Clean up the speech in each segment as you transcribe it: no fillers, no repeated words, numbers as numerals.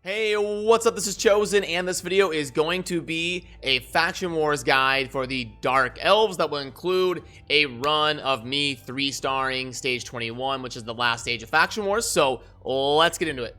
Hey, what's up? This is Chosen, and this video is going to be a Faction Wars guide for the Dark Elves that will include a run of me 3-starring Stage 21, which is the last stage of Faction Wars, so let's get into it.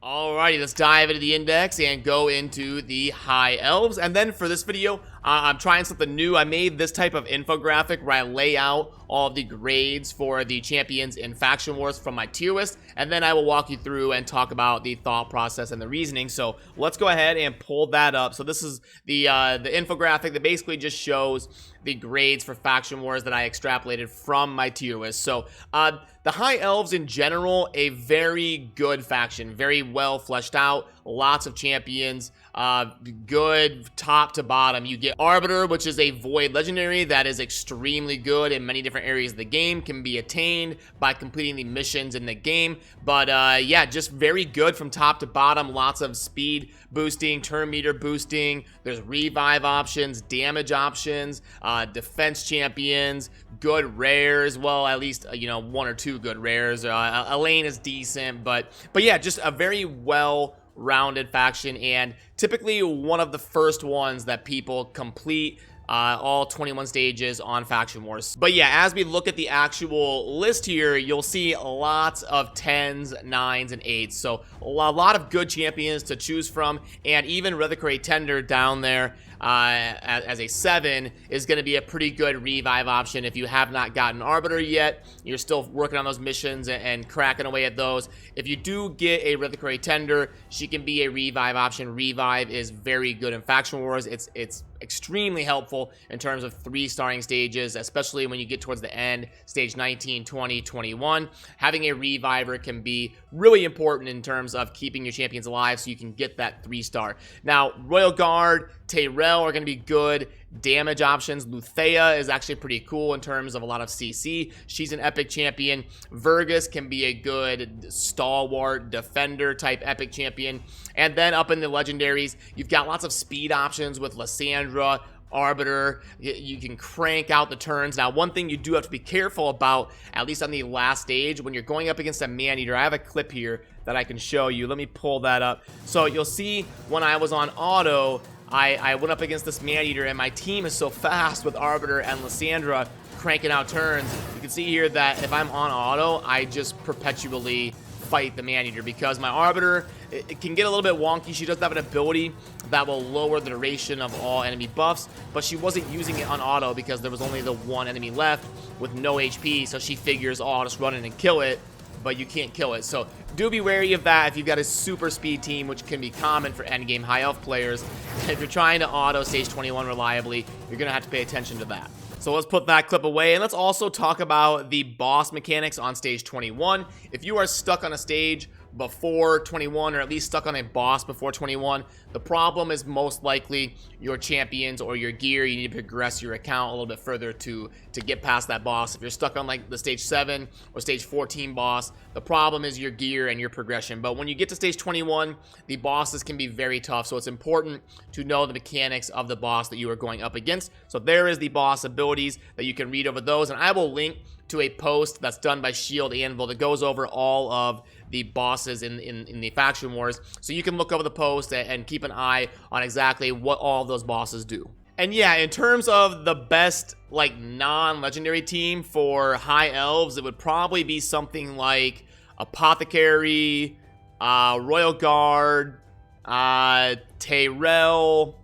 Alrighty, let's dive into the index and go into the High Elves. And then for this video, I'm trying something new. I made this type of infographic where I lay out all of the grades for the champions in Faction Wars from my tier list, and then I will walk you through and talk about the thought process and the reasoning. So let's go ahead and pull that up. So this is the infographic that basically just shows the grades for Faction Wars that I extrapolated from my tier list. So the High Elves in general, a very good faction, very well fleshed out, lots of champions, good top to bottom. You get Arbiter, which is a Void legendary that is extremely good in many different areas of the game, can be attained by completing the missions in the game. But yeah, just very good from top to bottom. Lots of speed boosting, turn meter boosting. There's revive options, damage options, defense champions, good rares. Well, at least one or two good rares. Elaine is decent, but yeah, just a very well-rounded faction, and typically one of the first ones that people complete all 21 stages on Faction Wars. But yeah, as we look at the actual list here, you'll see lots of 10s, 9s, and 8s. So a lot of good champions to choose from, and even Reliquary Tender down there as a 7 is going to be a pretty good revive option. If you have not gotten Arbiter yet, you're still working on those missions and cracking away at those. If you do get a Reliquary Tender, she can be a revive option. Revive is very good in Faction Wars. It's extremely helpful in terms of 3-starring stages, especially when you get towards the end, stage 19, 20, 21. Having a reviver can be really important in terms of keeping your champions alive so you can get that 3-star. Now, Royal Guard, Tyrell are going to be good damage options. Luthea is actually pretty cool in terms of a lot of CC. She's an epic champion. Vergus can be a good stalwart defender type epic champion. And then up in the legendaries, you've got lots of speed options with Lysandra, Arbiter. You can crank out the turns. Now, one thing you do have to be careful about, at least on the last stage, when you're going up against a man-eater, I have a clip here that I can show you. Let me pull that up. So you'll see when I was on auto, I went up against this man-eater, and my team is so fast with Arbiter and Lysandra cranking out turns. You can see here that if I'm on auto, I just perpetually fight the man-eater because my Arbiter, it can get a little bit wonky. She does have an ability that will lower the duration of all enemy buffs, but she wasn't using it on auto because there was only the one enemy left with no HP, so she figures, oh, I'll just run in and kill it, but you can't kill it. So do be wary of that if you've got a super speed team, which can be common for endgame high elf players. If you're trying to auto stage 21 reliably, you're gonna have to pay attention to that. So let's put that clip away, and let's also talk about the boss mechanics on stage 21. If you are stuck on a stage before 21, or at least stuck on a boss before 21, the problem is most likely your champions or your gear. You need to progress your account a little bit further to get past that boss. If you're stuck on like the stage 7 or stage 14 boss, the problem is your gear and your progression. But when you get to stage 21, the bosses can be very tough, so it's important to know the mechanics of the boss that you are going up against. So there is the boss abilities that you can read over those, and I will link to a post that's done by Shield Anvil that goes over all of the bosses in the Faction Wars, so you can look over the post and keep an eye on exactly what all of those bosses do. And yeah, in terms of the best like non-legendary team for High Elves, it would probably be something like Apothecary, Royal Guard, Tyrell.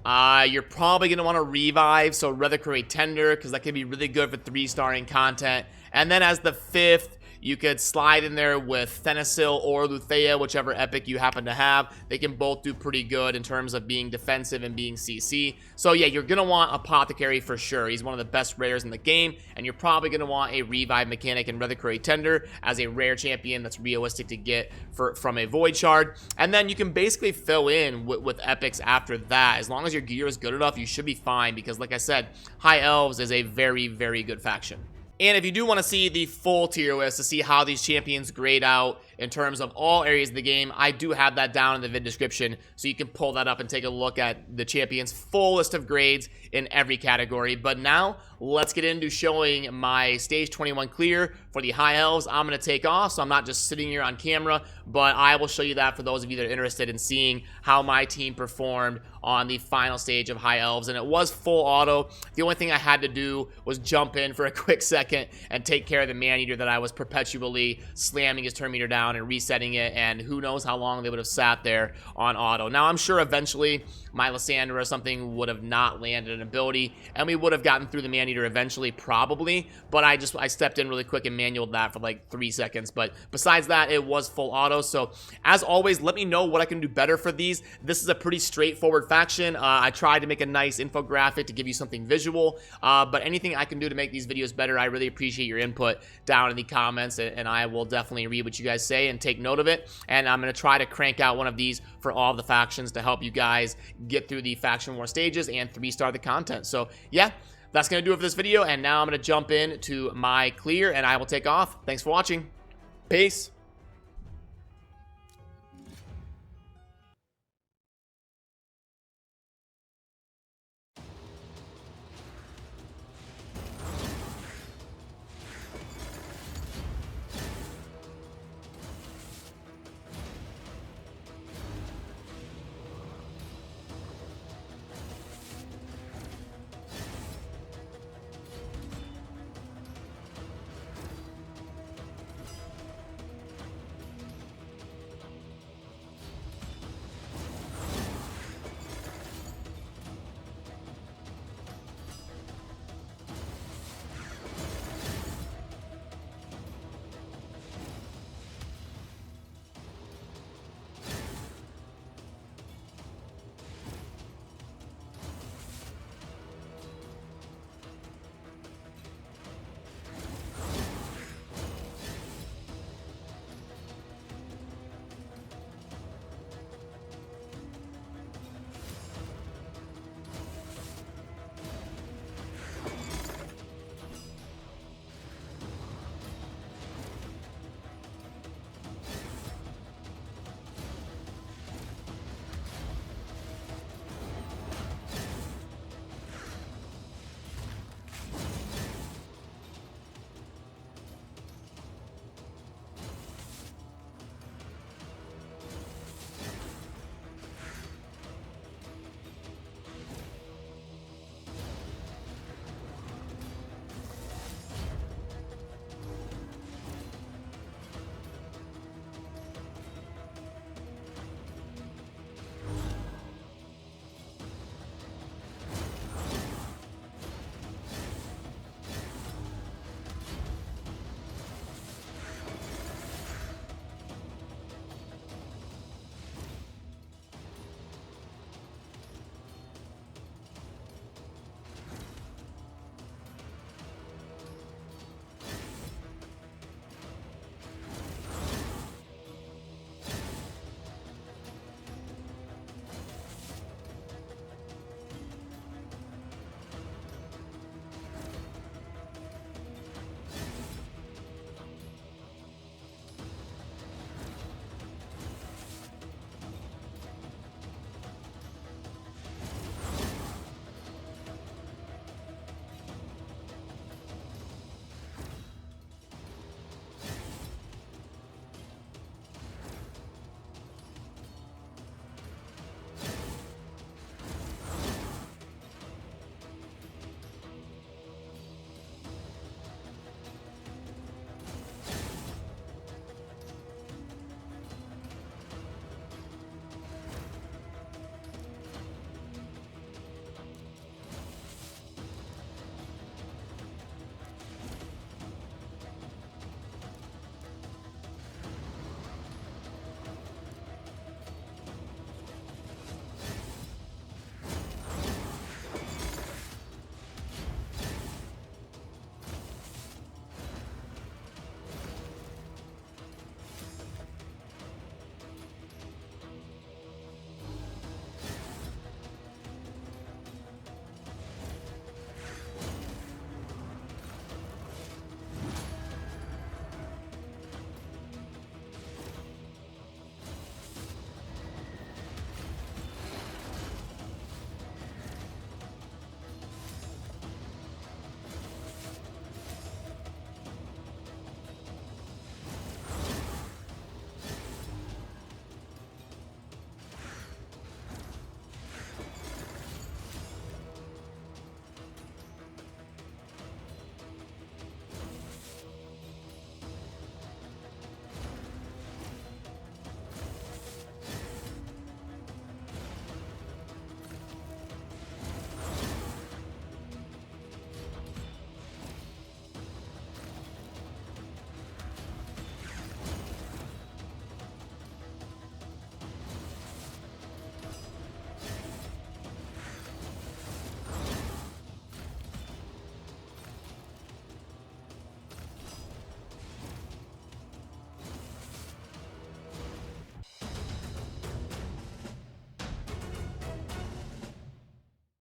You're probably going to want to revive, so Reliquary Tender, because that can be really good for 3-starring content. And then as the 5th, you could slide in there with Thanasil or Luthea, whichever epic you happen to have. They can both do pretty good in terms of being defensive and being CC. So yeah, you're going to want Apothecary for sure. He's one of the best rares in the game, and you're probably going to want a revive mechanic in Reliquary Tender as a rare champion that's realistic to get from a Void Shard. And then you can basically fill in with epics after that. As long as your gear is good enough, you should be fine because, like I said, High Elves is a very, very good faction. And if you do want to see the full tier list to see how these champions grade out in terms of all areas of the game. I do have that down in the vid description, so you can pull that up and take a look at the champions' full list of grades in every category. But now, let's get into showing my Stage 21 clear for the High Elves. I'm going to take off, so I'm not just sitting here on camera, but I will show you that for those of you that are interested in seeing how my team performed on the final stage of High Elves. And it was full auto. The only thing I had to do was jump in for a quick second and take care of the man-eater that I was perpetually slamming his turn meter down and resetting it, and who knows how long they would have sat there on auto. Now, I'm sure eventually my Lysandra or something would have not landed an ability, and we would have gotten through the man-eater eventually, probably, but I stepped in really quick and manualed that for like 3 seconds. But besides that, it was full auto. So as always, let me know what I can do better for these. This is a pretty straightforward faction. I tried to make a nice infographic to give you something visual, but anything I can do to make these videos better, I really appreciate your input down in the comments, and I will definitely read what you guys say and take note of it. And I'm going to try to crank out one of these for all of the factions to help you guys get through the faction war stages and 3-star the content. So yeah, that's going to do it for this video, and now I'm going to jump in to my clear and I will take off. Thanks for watching. Peace.